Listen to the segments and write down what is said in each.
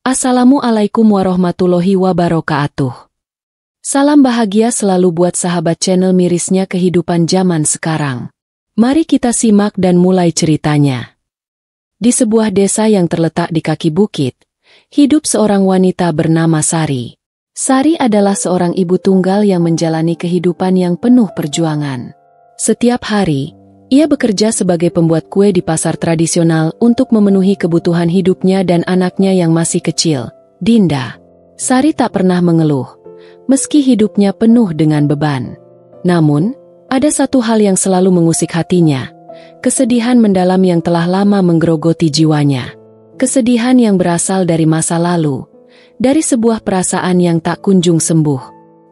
Assalamualaikum warahmatullahi wabarakatuh. Salam bahagia selalu buat sahabat channel mirisnya kehidupan zaman sekarang. Mari kita simak dan mulai ceritanya. Di sebuah desa yang terletak di kaki bukit, hidup seorang wanita bernama Sari. Sari adalah seorang ibu tunggal yang menjalani kehidupan yang penuh perjuangan. Setiap hari, ia bekerja sebagai pembuat kue di pasar tradisional untuk memenuhi kebutuhan hidupnya dan anaknya yang masih kecil, Dinda. Sari tak pernah mengeluh, meski hidupnya penuh dengan beban. Namun, ada satu hal yang selalu mengusik hatinya, kesedihan mendalam yang telah lama menggerogoti jiwanya. Kesedihan yang berasal dari masa lalu, dari sebuah perasaan yang tak kunjung sembuh.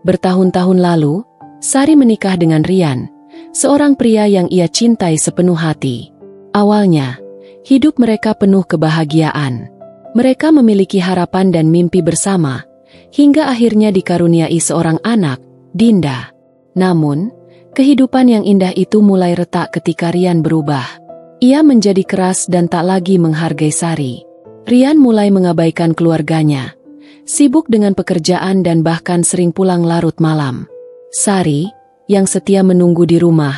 Bertahun-tahun lalu, Sari menikah dengan Rian, seorang pria yang ia cintai sepenuh hati. Awalnya, hidup mereka penuh kebahagiaan. Mereka memiliki harapan dan mimpi bersama, hingga akhirnya dikaruniai seorang anak, Dinda. Namun, kehidupan yang indah itu mulai retak ketika Rian berubah. Ia menjadi keras dan tak lagi menghargai Sari. Rian mulai mengabaikan keluarganya, sibuk dengan pekerjaan dan bahkan sering pulang larut malam. Sari, yang setia menunggu di rumah,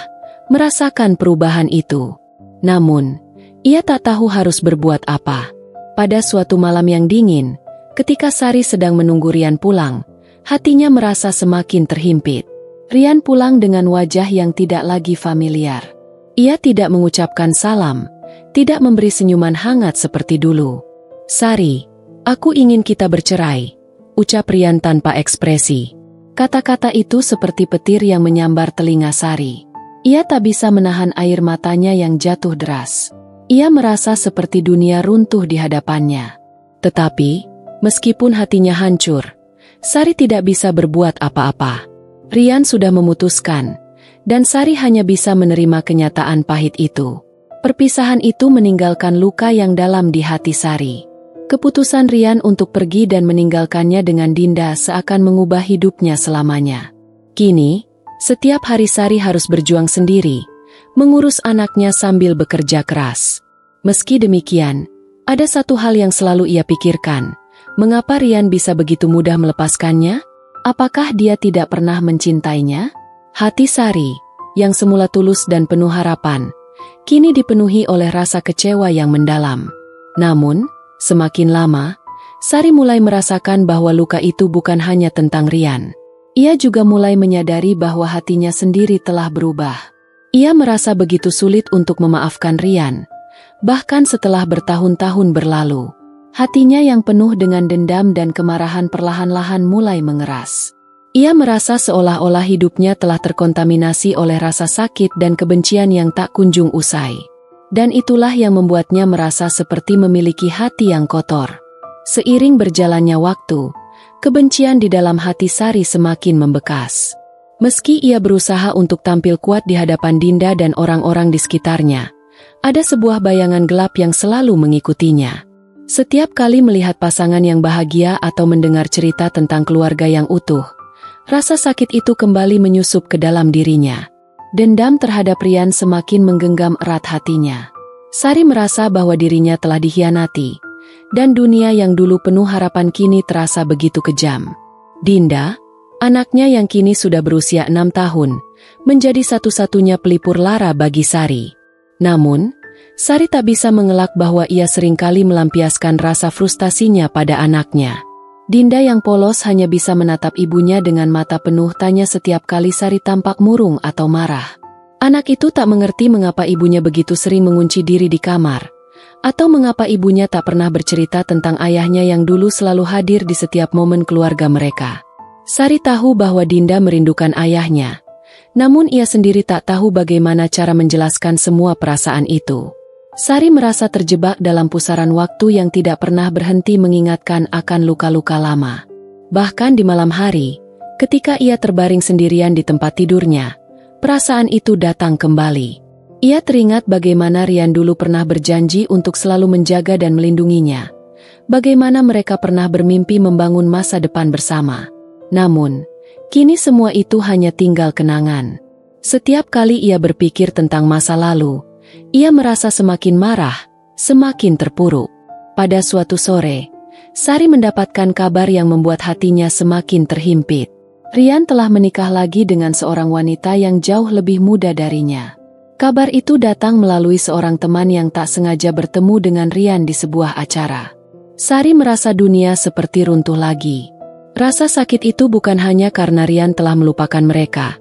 merasakan perubahan itu. Namun, ia tak tahu harus berbuat apa. Pada suatu malam yang dingin, ketika Sari sedang menunggu Rian pulang, hatinya merasa semakin terhimpit. Rian pulang dengan wajah yang tidak lagi familiar. Ia tidak mengucapkan salam, tidak memberi senyuman hangat seperti dulu. "Sari, aku ingin kita bercerai," ucap Rian tanpa ekspresi. Kata-kata itu seperti petir yang menyambar telinga Sari. Ia tak bisa menahan air matanya yang jatuh deras. Ia merasa seperti dunia runtuh di hadapannya. Tetapi, meskipun hatinya hancur, Sari tidak bisa berbuat apa-apa. Rian sudah memutuskan, dan Sari hanya bisa menerima kenyataan pahit itu. Perpisahan itu meninggalkan luka yang dalam di hati Sari. Keputusan Rian untuk pergi dan meninggalkannya dengan Dinda seakan mengubah hidupnya selamanya. Kini, setiap hari Sari harus berjuang sendiri, mengurus anaknya sambil bekerja keras. Meski demikian, ada satu hal yang selalu ia pikirkan. Mengapa Rian bisa begitu mudah melepaskannya? Apakah dia tidak pernah mencintainya? Hati Sari, yang semula tulus dan penuh harapan, kini dipenuhi oleh rasa kecewa yang mendalam. Namun, semakin lama, Sari mulai merasakan bahwa luka itu bukan hanya tentang Rian. Ia juga mulai menyadari bahwa hatinya sendiri telah berubah. Ia merasa begitu sulit untuk memaafkan Rian. Bahkan setelah bertahun-tahun berlalu, hatinya yang penuh dengan dendam dan kemarahan perlahan-lahan mulai mengeras. Ia merasa seolah-olah hidupnya telah terkontaminasi oleh rasa sakit dan kebencian yang tak kunjung usai. Dan itulah yang membuatnya merasa seperti memiliki hati yang kotor. Seiring berjalannya waktu, kebencian di dalam hati Sari semakin membekas. Meski ia berusaha untuk tampil kuat di hadapan Dinda dan orang-orang di sekitarnya, ada sebuah bayangan gelap yang selalu mengikutinya. Setiap kali melihat pasangan yang bahagia atau mendengar cerita tentang keluarga yang utuh, rasa sakit itu kembali menyusup ke dalam dirinya. Dendam terhadap Rian semakin menggenggam erat hatinya. Sari merasa bahwa dirinya telah dikhianati, dan dunia yang dulu penuh harapan kini terasa begitu kejam. Dinda, anaknya yang kini sudah berusia 6 tahun, menjadi satu-satunya pelipur lara bagi Sari. Namun, Sari tak bisa mengelak bahwa ia seringkali melampiaskan rasa frustasinya pada anaknya. Dinda yang polos hanya bisa menatap ibunya dengan mata penuh tanya setiap kali Sari tampak murung atau marah. Anak itu tak mengerti mengapa ibunya begitu sering mengunci diri di kamar, atau mengapa ibunya tak pernah bercerita tentang ayahnya yang dulu selalu hadir di setiap momen keluarga mereka. Sari tahu bahwa Dinda merindukan ayahnya, namun ia sendiri tak tahu bagaimana cara menjelaskan semua perasaan itu. Sari merasa terjebak dalam pusaran waktu yang tidak pernah berhenti mengingatkan akan luka-luka lama. Bahkan di malam hari, ketika ia terbaring sendirian di tempat tidurnya, perasaan itu datang kembali. Ia teringat bagaimana Rian dulu pernah berjanji untuk selalu menjaga dan melindunginya. Bagaimana mereka pernah bermimpi membangun masa depan bersama. Namun, kini semua itu hanya tinggal kenangan. Setiap kali ia berpikir tentang masa lalu, ia merasa semakin marah, semakin terpuruk. Pada suatu sore, Sari mendapatkan kabar yang membuat hatinya semakin terhimpit. Rian telah menikah lagi dengan seorang wanita yang jauh lebih muda darinya. Kabar itu datang melalui seorang teman yang tak sengaja bertemu dengan Rian di sebuah acara. Sari merasa dunia seperti runtuh lagi. Rasa sakit itu bukan hanya karena Rian telah melupakan mereka,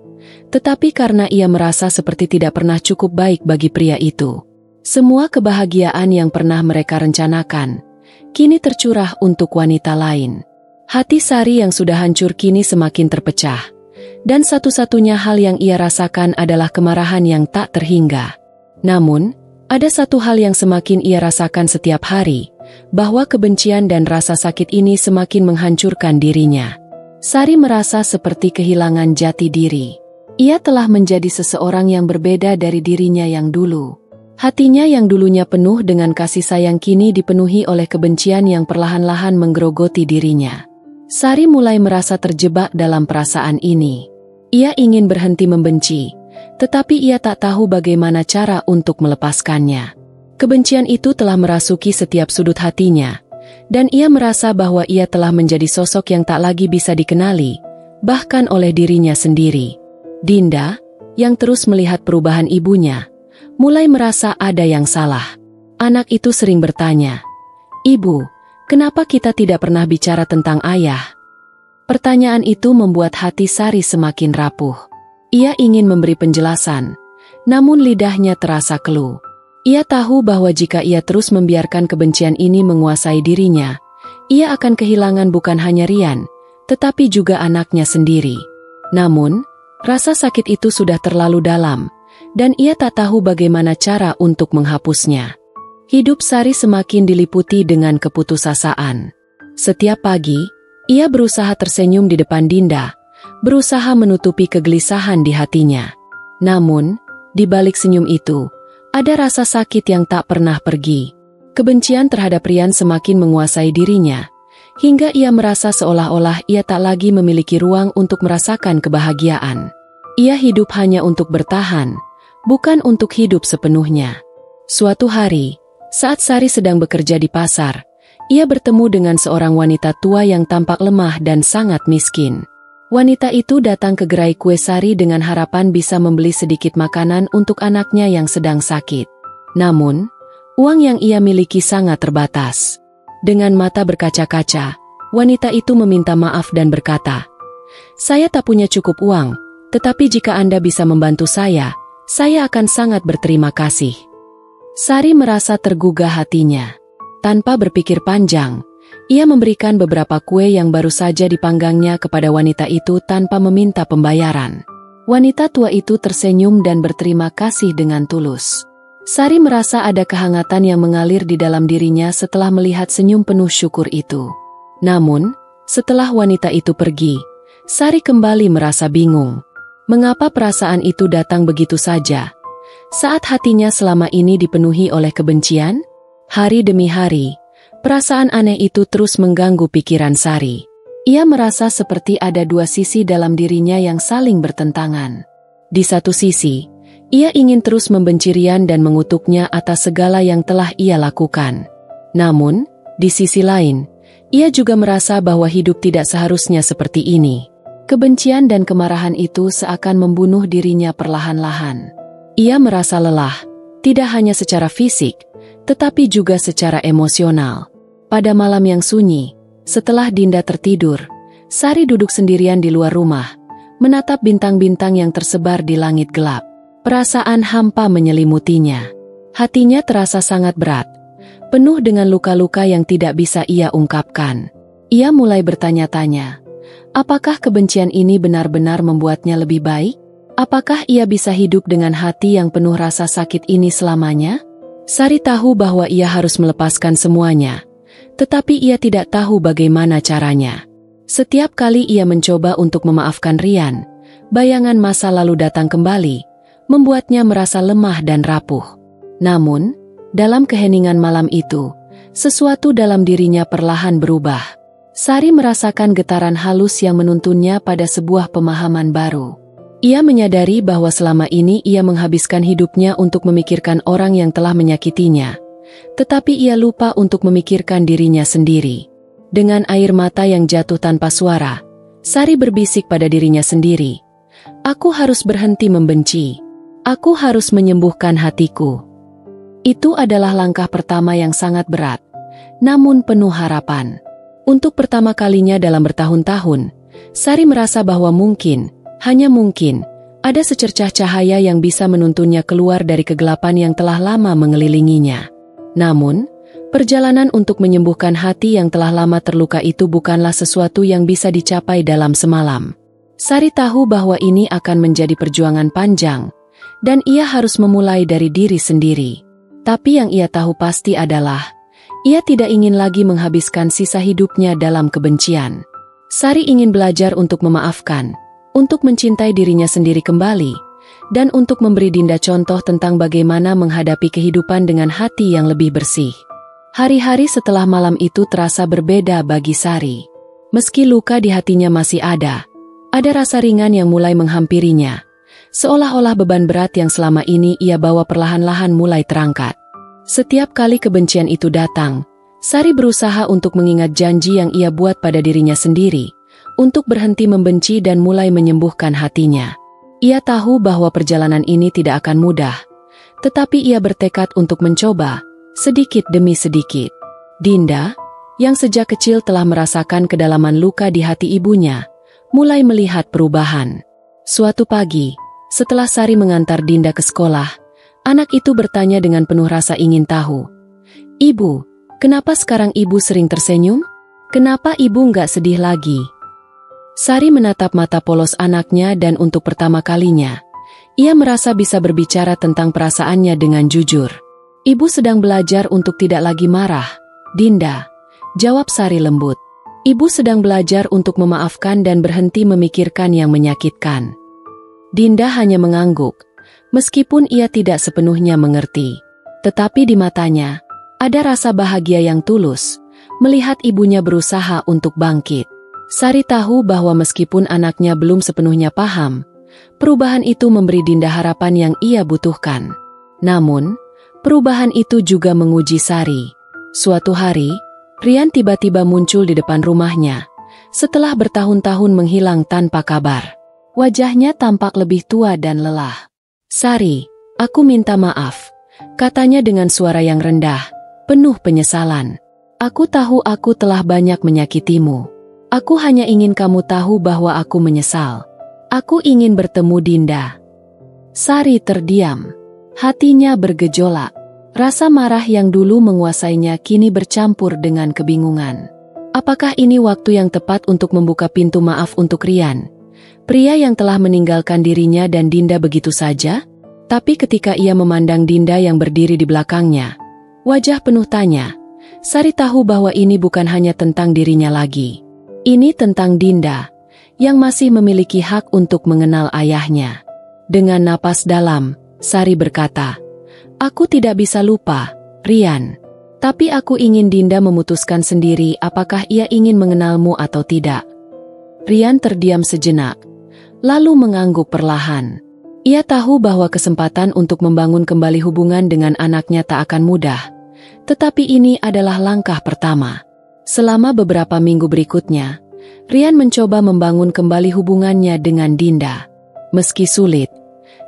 tetapi karena ia merasa seperti tidak pernah cukup baik bagi pria itu. Semua kebahagiaan yang pernah mereka rencanakan, kini tercurah untuk wanita lain. Hati Sari yang sudah hancur kini semakin terpecah, dan satu-satunya hal yang ia rasakan adalah kemarahan yang tak terhingga. Namun, ada satu hal yang semakin ia rasakan setiap hari, bahwa kebencian dan rasa sakit ini semakin menghancurkan dirinya. Sari merasa seperti kehilangan jati diri. Ia telah menjadi seseorang yang berbeda dari dirinya yang dulu. Hatinya yang dulunya penuh dengan kasih sayang kini dipenuhi oleh kebencian yang perlahan-lahan menggerogoti dirinya. Sari mulai merasa terjebak dalam perasaan ini. Ia ingin berhenti membenci, tetapi ia tak tahu bagaimana cara untuk melepaskannya. Kebencian itu telah merasuki setiap sudut hatinya, dan ia merasa bahwa ia telah menjadi sosok yang tak lagi bisa dikenali, bahkan oleh dirinya sendiri. Dinda, yang terus melihat perubahan ibunya, mulai merasa ada yang salah. Anak itu sering bertanya, "Ibu, kenapa kita tidak pernah bicara tentang ayah?" Pertanyaan itu membuat hati Sari semakin rapuh. Ia ingin memberi penjelasan, namun lidahnya terasa keluh. Ia tahu bahwa jika ia terus membiarkan kebencian ini menguasai dirinya, ia akan kehilangan bukan hanya Rian, tetapi juga anaknya sendiri. Namun, rasa sakit itu sudah terlalu dalam, dan ia tak tahu bagaimana cara untuk menghapusnya. Hidup Sari semakin diliputi dengan keputusasaan. Setiap pagi, ia berusaha tersenyum di depan Dinda, berusaha menutupi kegelisahan di hatinya. Namun, di balik senyum itu, ada rasa sakit yang tak pernah pergi. Kebencian terhadap Rian semakin menguasai dirinya, hingga ia merasa seolah-olah ia tak lagi memiliki ruang untuk merasakan kebahagiaan. Ia hidup hanya untuk bertahan, bukan untuk hidup sepenuhnya. Suatu hari, saat Sari sedang bekerja di pasar, ia bertemu dengan seorang wanita tua yang tampak lemah dan sangat miskin. Wanita itu datang ke gerai kue Sari dengan harapan bisa membeli sedikit makanan untuk anaknya yang sedang sakit. Namun, uang yang ia miliki sangat terbatas. Dengan mata berkaca-kaca, wanita itu meminta maaf dan berkata, "Saya tak punya cukup uang, tetapi jika Anda bisa membantu saya akan sangat berterima kasih." Sari merasa tergugah hatinya. Tanpa berpikir panjang, ia memberikan beberapa kue yang baru saja dipanggangnya kepada wanita itu tanpa meminta pembayaran. Wanita tua itu tersenyum dan berterima kasih dengan tulus. Sari merasa ada kehangatan yang mengalir di dalam dirinya setelah melihat senyum penuh syukur itu. Namun, setelah wanita itu pergi, Sari kembali merasa bingung. Mengapa perasaan itu datang begitu saja? Saat hatinya selama ini dipenuhi oleh kebencian, hari demi hari, perasaan aneh itu terus mengganggu pikiran Sari. Ia merasa seperti ada dua sisi dalam dirinya yang saling bertentangan. Di satu sisi, ia ingin terus membenci Rian dan mengutuknya atas segala yang telah ia lakukan. Namun, di sisi lain, ia juga merasa bahwa hidup tidak seharusnya seperti ini. Kebencian dan kemarahan itu seakan membunuh dirinya perlahan-lahan. Ia merasa lelah, tidak hanya secara fisik, tetapi juga secara emosional. Pada malam yang sunyi, setelah Dinda tertidur, Sari duduk sendirian di luar rumah, menatap bintang-bintang yang tersebar di langit gelap. Perasaan hampa menyelimutinya. Hatinya terasa sangat berat, penuh dengan luka-luka yang tidak bisa ia ungkapkan. Ia mulai bertanya-tanya, apakah kebencian ini benar-benar membuatnya lebih baik? Apakah ia bisa hidup dengan hati yang penuh rasa sakit ini selamanya? Sari tahu bahwa ia harus melepaskan semuanya, tetapi ia tidak tahu bagaimana caranya. Setiap kali ia mencoba untuk memaafkan Rian, bayangan masa lalu datang kembali, membuatnya merasa lemah dan rapuh. Namun, dalam keheningan malam itu, sesuatu dalam dirinya perlahan berubah. Sari merasakan getaran halus yang menuntunnya pada sebuah pemahaman baru. Ia menyadari bahwa selama ini ia menghabiskan hidupnya untuk memikirkan orang yang telah menyakitinya, tetapi ia lupa untuk memikirkan dirinya sendiri. Dengan air mata yang jatuh tanpa suara, Sari berbisik pada dirinya sendiri. Aku harus berhenti membenci. Aku harus menyembuhkan hatiku. Itu adalah langkah pertama yang sangat berat, namun penuh harapan. Untuk pertama kalinya dalam bertahun-tahun, Sari merasa bahwa mungkin, hanya mungkin, ada secercah cahaya yang bisa menuntunnya keluar dari kegelapan yang telah lama mengelilinginya. Namun, perjalanan untuk menyembuhkan hati yang telah lama terluka itu bukanlah sesuatu yang bisa dicapai dalam semalam. Sari tahu bahwa ini akan menjadi perjuangan panjang, dan ia harus memulai dari diri sendiri. Tapi yang ia tahu pasti adalah, ia tidak ingin lagi menghabiskan sisa hidupnya dalam kebencian. Sari ingin belajar untuk memaafkan, untuk mencintai dirinya sendiri kembali, dan untuk memberi Dinda contoh tentang bagaimana menghadapi kehidupan dengan hati yang lebih bersih. Hari-hari setelah malam itu terasa berbeda bagi Sari. Meski luka di hatinya masih ada rasa ringan yang mulai menghampirinya. Seolah-olah beban berat yang selama ini ia bawa perlahan-lahan mulai terangkat. Setiap kali kebencian itu datang, Sari berusaha untuk mengingat janji yang ia buat pada dirinya sendiri, untuk berhenti membenci dan mulai menyembuhkan hatinya. Ia tahu bahwa perjalanan ini tidak akan mudah, tetapi ia bertekad untuk mencoba, sedikit demi sedikit. Dinda, yang sejak kecil telah merasakan kedalaman luka di hati ibunya, mulai melihat perubahan. Suatu pagi, setelah Sari mengantar Dinda ke sekolah, anak itu bertanya dengan penuh rasa ingin tahu. Ibu, kenapa sekarang ibu sering tersenyum? Kenapa ibu nggak sedih lagi? Sari menatap mata polos anaknya dan untuk pertama kalinya, ia merasa bisa berbicara tentang perasaannya dengan jujur. Ibu sedang belajar untuk tidak lagi marah, Dinda, jawab Sari lembut. Ibu sedang belajar untuk memaafkan dan berhenti memikirkan yang menyakitkan. Dinda hanya mengangguk, meskipun ia tidak sepenuhnya mengerti. Tetapi di matanya, ada rasa bahagia yang tulus, melihat ibunya berusaha untuk bangkit. Sari tahu bahwa meskipun anaknya belum sepenuhnya paham, perubahan itu memberi Dinda harapan yang ia butuhkan. Namun, perubahan itu juga menguji Sari. Suatu hari, Rian tiba-tiba muncul di depan rumahnya, setelah bertahun-tahun menghilang tanpa kabar. Wajahnya tampak lebih tua dan lelah. Sari, aku minta maaf, katanya dengan suara yang rendah, penuh penyesalan. Aku tahu aku telah banyak menyakitimu. Aku hanya ingin kamu tahu bahwa aku menyesal. Aku ingin bertemu Dinda. Sari terdiam. Hatinya bergejolak. Rasa marah yang dulu menguasainya kini bercampur dengan kebingungan. Apakah ini waktu yang tepat untuk membuka pintu maaf untuk Rian? Pria yang telah meninggalkan dirinya dan Dinda begitu saja? Tapi ketika ia memandang Dinda yang berdiri di belakangnya, wajah penuh tanya, Sari tahu bahwa ini bukan hanya tentang dirinya lagi. Ini tentang Dinda, yang masih memiliki hak untuk mengenal ayahnya. Dengan napas dalam, Sari berkata, aku tidak bisa lupa, Rian. Tapi aku ingin Dinda memutuskan sendiri apakah ia ingin mengenalmu atau tidak. Rian terdiam sejenak, lalu mengangguk perlahan. Ia tahu bahwa kesempatan untuk membangun kembali hubungan dengan anaknya tak akan mudah. Tetapi ini adalah langkah pertama. Selama beberapa minggu berikutnya, Rian mencoba membangun kembali hubungannya dengan Dinda. Meski sulit,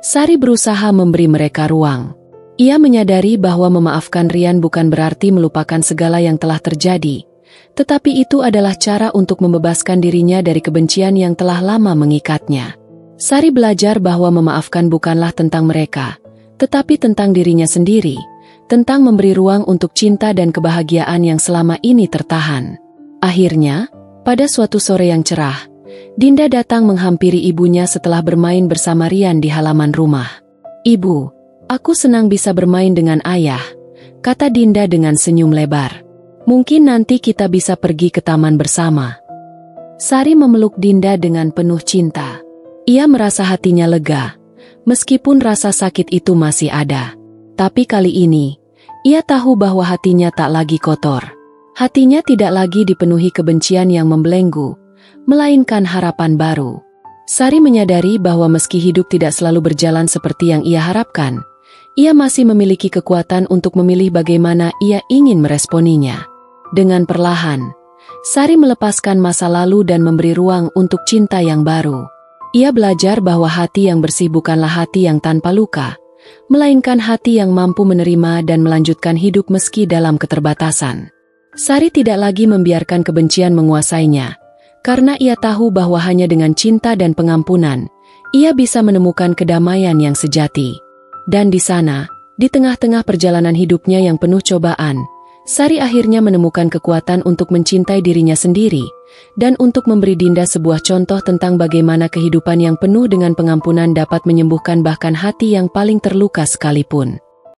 Sari berusaha memberi mereka ruang. Ia menyadari bahwa memaafkan Rian bukan berarti melupakan segala yang telah terjadi, tetapi itu adalah cara untuk membebaskan dirinya dari kebencian yang telah lama mengikatnya. Sari belajar bahwa memaafkan bukanlah tentang mereka, tetapi tentang dirinya sendiri, tentang memberi ruang untuk cinta dan kebahagiaan yang selama ini tertahan. Akhirnya, pada suatu sore yang cerah, Dinda datang menghampiri ibunya setelah bermain bersama Rian di halaman rumah. Ibu, aku senang bisa bermain dengan ayah, kata Dinda dengan senyum lebar. Mungkin nanti kita bisa pergi ke taman bersama. Sari memeluk Dinda dengan penuh cinta. Ia merasa hatinya lega, meskipun rasa sakit itu masih ada. Tapi kali ini, ia tahu bahwa hatinya tak lagi kotor. Hatinya tidak lagi dipenuhi kebencian yang membelenggu, melainkan harapan baru. Sari menyadari bahwa meski hidup tidak selalu berjalan seperti yang ia harapkan, ia masih memiliki kekuatan untuk memilih bagaimana ia ingin meresponinya. Dengan perlahan, Sari melepaskan masa lalu dan memberi ruang untuk cinta yang baru. Ia belajar bahwa hati yang bersih bukanlah hati yang tanpa luka, melainkan hati yang mampu menerima dan melanjutkan hidup meski dalam keterbatasan. Sari tidak lagi membiarkan kebencian menguasainya, karena ia tahu bahwa hanya dengan cinta dan pengampunan, ia bisa menemukan kedamaian yang sejati. Dan di sana, di tengah-tengah perjalanan hidupnya yang penuh cobaan, Sari akhirnya menemukan kekuatan untuk mencintai dirinya sendiri, dan untuk memberi Dinda sebuah contoh tentang bagaimana kehidupan yang penuh dengan pengampunan dapat menyembuhkan bahkan hati yang paling terluka sekalipun.